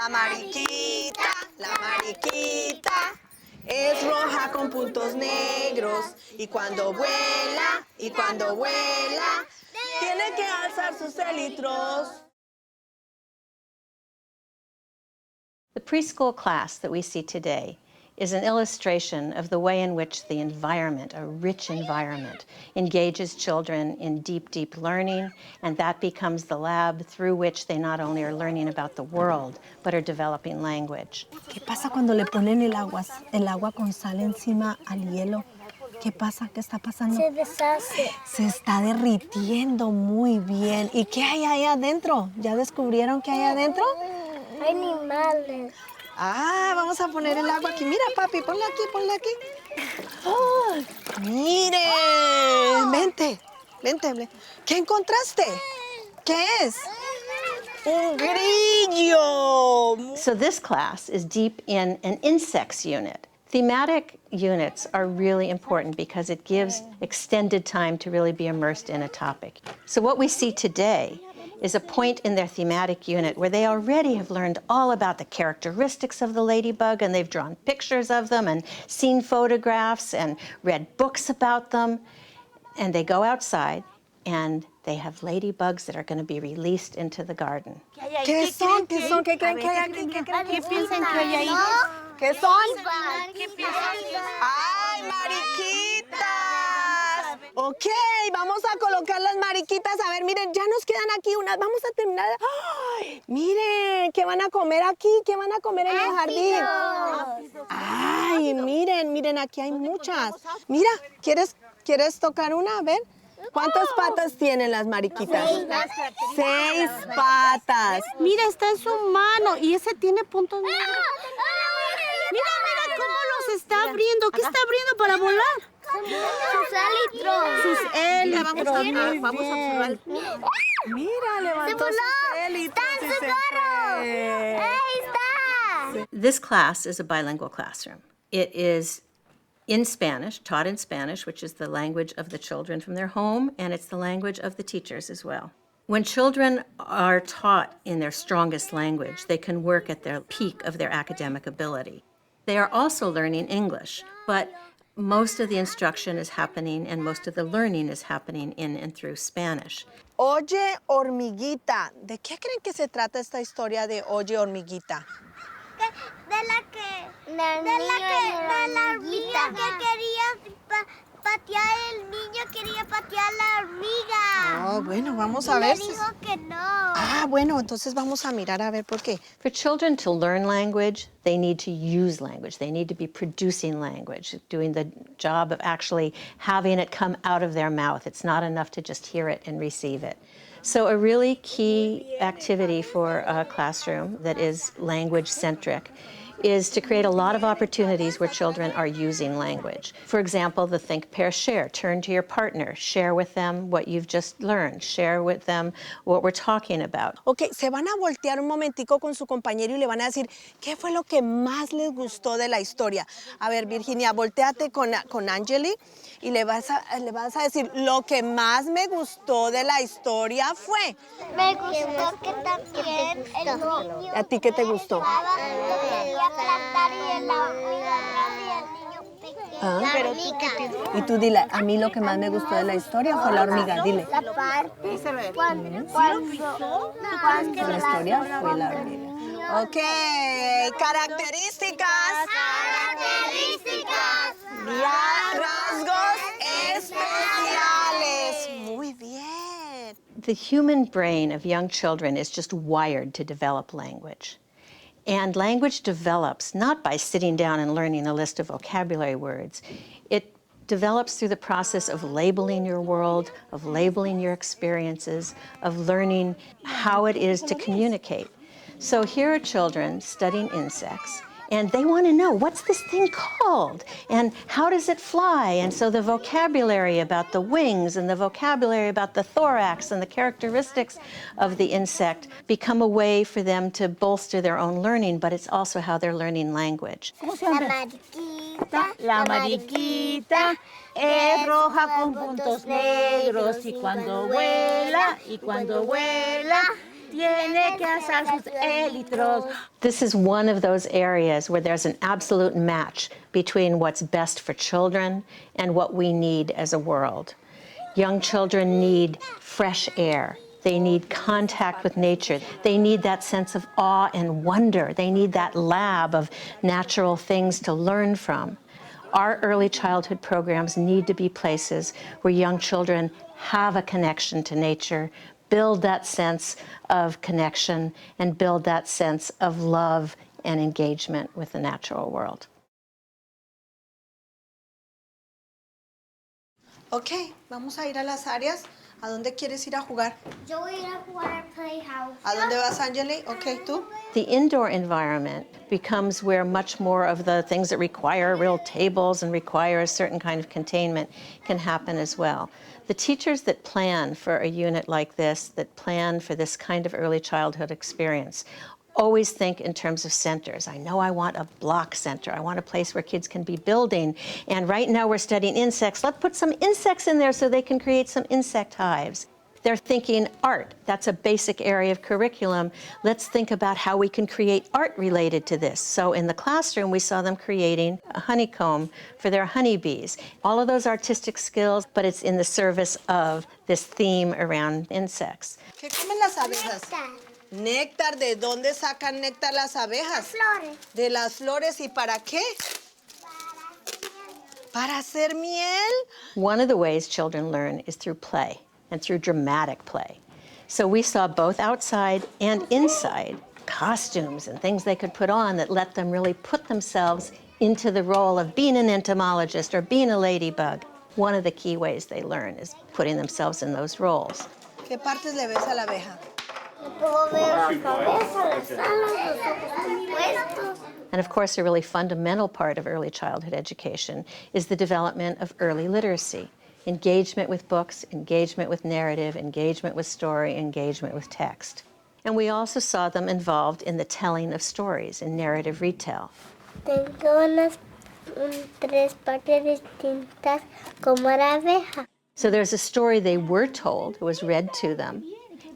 la mariquita es roja con puntos negros y cuando vuela, tiene que alzar sus élitros. The preschool class that we see today is an illustration of the way in which the environment, a rich environment, engages children in deep, deep learning, and that becomes the lab through which they not only are learning about the world, but are developing language. ¿Qué pasa cuando le ponen el agua con sal encima al hielo? ¿Qué pasa? ¿Qué está pasando? Se deshace. Se está derritiendo muy bien. ¿Y qué hay ahí adentro? ¿Ya descubrieron qué hay adentro? Animales. Ah, vamos a poner el agua aquí. Mira, papi, ponla aquí. ¡Oh! ¡Miren! Vente. ¿Qué encontraste? ¿Qué es? ¡Un grillo! So this class is deep in an insects unit. Thematic units are really important because it gives extended time to really be immersed in a topic. So what we see today is a point in their thematic unit where they already have learned all about the characteristics of the ladybug, and they've drawn pictures of them and seen photographs and read books about them. And they go outside and they have ladybugs that are going to be released into the garden. ¿Qué son? ¿Qué son? ¿Qué creen que hay aquí? ¿Qué piensan que hay ahí? ¿Qué son? ¡Ay, mariquitas! Ok, vamos a colocar las mariquitas. A ver, miren, ya nos quedan aquí unas. Vamos a terminar. ¡Ay! Miren, ¿qué van a comer aquí? ¿Qué van a comer en el jardín? Ay, miren, aquí hay muchas. Mira, ¿quieres tocar una? A ver. ¿Cuántas patas tienen las mariquitas? 6 patas. Mira, está en su mano y ese tiene puntos negros. Mira cómo los está abriendo. ¿Qué está abriendo para volar? Sus élitros. Vamos a observar. Mira, levantó sus élitos y se fue. ¡Ahí está! This class is a bilingual classroom. It is in Spanish, taught in Spanish, which is the language of the children from their home, and it's the language of the teachers as well. When children are taught in their strongest language, they can work at their peak of their academic ability. They are also learning English, but most of the instruction is happening and most of the learning is happening in and through Spanish. Oye, hormiguita. ¿De qué creen que se trata esta historia de Oye, hormiguita? De la hormiga que quería patear, el niño quería patear la hormiga. Oh, bueno, vamos a ver. Le dijo que no. Ah, bueno, entonces vamos a mirar a ver por qué. For children to learn language, they need to use language. They need to be producing language, doing the job of actually having it come out of their mouth. It's not enough to just hear it and receive it. So a really key activity for a classroom that is language-centric is to create a lot of opportunities where children are using language. For example, the think, pair, share. Turn to your partner, share with them what you've just learned, share with them what we're talking about. Ok, se van a voltear un momentico con su compañero y le van a decir, ¿qué fue lo que más les gustó de la historia? A ver, Virginia, volteate con Angeli y le vas a decir, lo que más me gustó de la historia fue. Me gustó que también el niño... ¿A ti qué te gustó? Plantar y en la hormiga grande y el niño pequeño. Ah. Pero tú qué piensas. Y tú dile, a mí lo que más me gustó de la historia fue la hormiga, dile. La parte cuando La historia fue la hormiga. Ok, características. Rasgos especiales. Muy bien. The human brain of young children is just wired to develop language. And language develops not by sitting down and learning a list of vocabulary words. It develops through the process of labeling your world, of labeling your experiences, of learning how it is to communicate. So here are children studying insects, and they want to know, what's this thing called? And how does it fly? And so the vocabulary about the wings and the vocabulary about the thorax and the characteristics of the insect become a way for them to bolster their own learning, but it's also how they're learning language. La mariquita es roja con puntos negros y cuando vuela tiene que alzar sus élitros. This is one of those areas where there's an absolute match between what's best for children and what we need as a world. Young children need fresh air. They need contact with nature. They need that sense of awe and wonder. They need that lab of natural things to learn from. Our early childhood programs need to be places where young children have a connection to nature, build that sense of connection, and build that sense of love and engagement with the natural world. Ok, vamos a ir a las áreas. ¿A dónde quieres ir a jugar? Yo voy a ir a jugar al playhouse. ¿A dónde vas, Angeli? Ok, ¿tú? The indoor environment becomes where much more of the things that require real tables and require a certain kind of containment can happen as well. The teachers that plan for a unit like this, that plan for this kind of early childhood experience, always think in terms of centers. I know I want a block center. I want a place where kids can be building. And right now we're studying insects. Let's put some insects in there so they can create some insect hives. They're thinking art. That's a basic area of curriculum. Let's think about how we can create art related to this. So in the classroom, we saw them creating a honeycomb for their honeybees. All of those artistic skills, but it's in the service of this theme around insects. ¿Qué comen las abejas? Néctar. ¿De dónde sacan néctar las abejas? Flores. De las flores. ¿Y para qué? Para hacer miel. One of the ways children learn is through play and through dramatic play. So we saw both outside and inside costumes and things they could put on that let them really put themselves into the role of being an entomologist or being a ladybug. One of the key ways they learn is putting themselves in those roles. ¿Qué partes le ves a la abeja? Puedo ver la cabeza, las alas, los ojos puestos. And of course, a really fundamental part of early childhood education is the development of early literacy. Engagement with books, engagement with narrative, engagement with story, engagement with text. And we also saw them involved in the telling of stories, in narrative retell. Tengo unas tres partes distintas como la abeja. So there's a story they were told, it was read to them,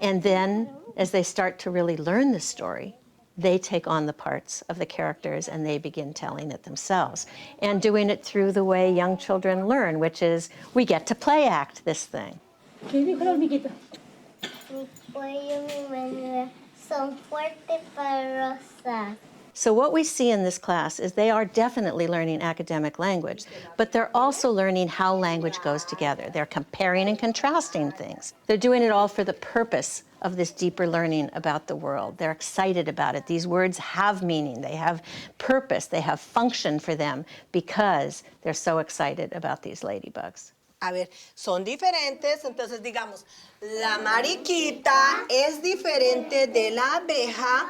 and then as they start to really learn the story, they take on the parts of the characters and they begin telling it themselves and doing it through the way young children learn, which is we get to play act this thing. ¿Qué dijo la hormiguita? Mi cuello, mi manera son fuertes para rosas. So what we see in this class is they are definitely learning academic language, but they're also learning how language goes together. They're comparing and contrasting things. They're doing it all for the purpose of this deeper learning about the world. They're excited about it. These words have meaning. They have purpose. They have function for them because they're so excited about these ladybugs. A ver, son diferentes, entonces digamos, la mariquita es diferente de la abeja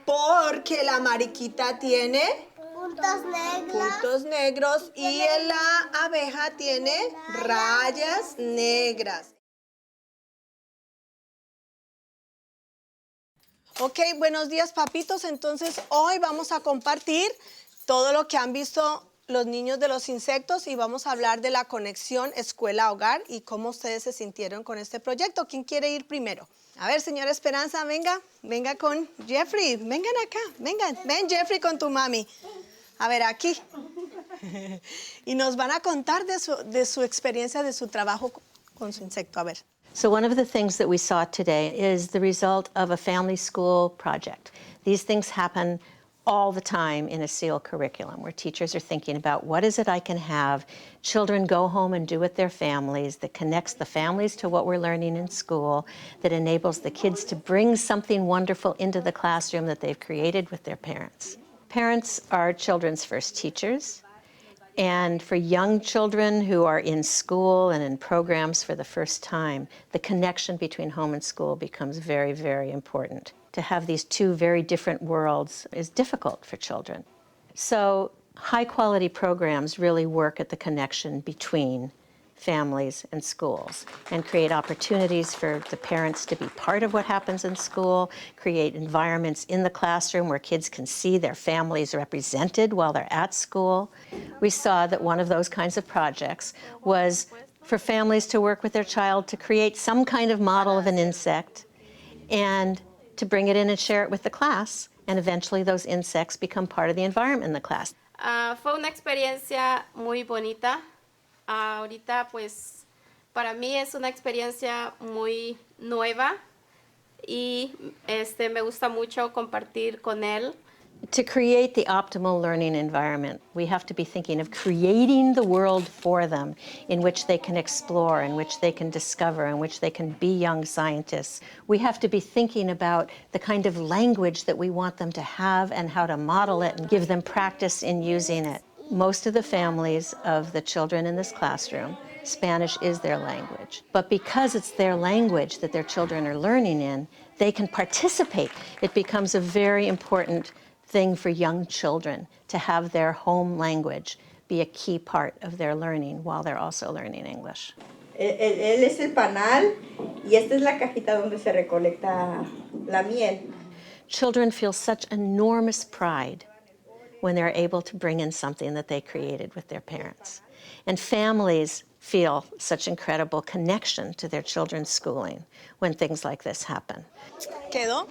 porque la mariquita tiene puntos negros y la abeja tiene rayas negras. Ok, buenos días papitos, entonces hoy vamos a compartir todo lo que han visto los niños de los insectos y vamos a hablar de la conexión escuela-hogar y cómo ustedes se sintieron con este proyecto. ¿Quién quiere ir primero? A ver, señora Esperanza, venga con Jeffrey, vengan acá, ven Jeffrey con tu mami. A ver, aquí. Y nos van a contar de su experiencia, de su trabajo con su insecto. A ver. So one of the things that we saw today is the result of a family school project. These things happen all the time in a SEAL curriculum where teachers are thinking about what is it I can have children go home and do with their families that connects the families to what we're learning in school, that enables the kids to bring something wonderful into the classroom that they've created with their parents. Parents are children's first teachers. And for young children who are in school and in programs for the first time, the connection between home and school becomes very, very important. To have these two very different worlds is difficult for children. So high-quality programs really work at the connection between families and schools and create opportunities for the parents to be part of what happens in school, create environments in the classroom where kids can see their families represented while they're at school. We saw that one of those kinds of projects was for families to work with their child to create some kind of model of an insect and to bring it in and share it with the class, and eventually those insects become part of the environment in the class. Fue una experiencia muy bonita. Ahorita pues para mí es una experiencia muy nueva y me gusta mucho compartir con él. To create the optimal learning environment, we have to be thinking of creating the world for them in which they can explore, in which they can discover, in which they can be young scientists. We have to be thinking about the kind of language that we want them to have and how to model it and give them practice in using it. Most of the families of the children in this classroom, Spanish is their language. But because it's their language that their children are learning in, they can participate. It becomes a very important thing for young children to have their home language be a key part of their learning while they're also learning English. Él es el panal y esta es la cajita donde se recolecta la miel. Children feel such enormous pride when they're able to bring in something that they created with their parents. And families feel such incredible connection to their children's schooling when things like this happen. ¿Quedó?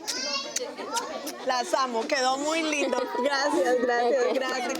Las amo, quedó muy lindo. Gracias, gracias, gracias.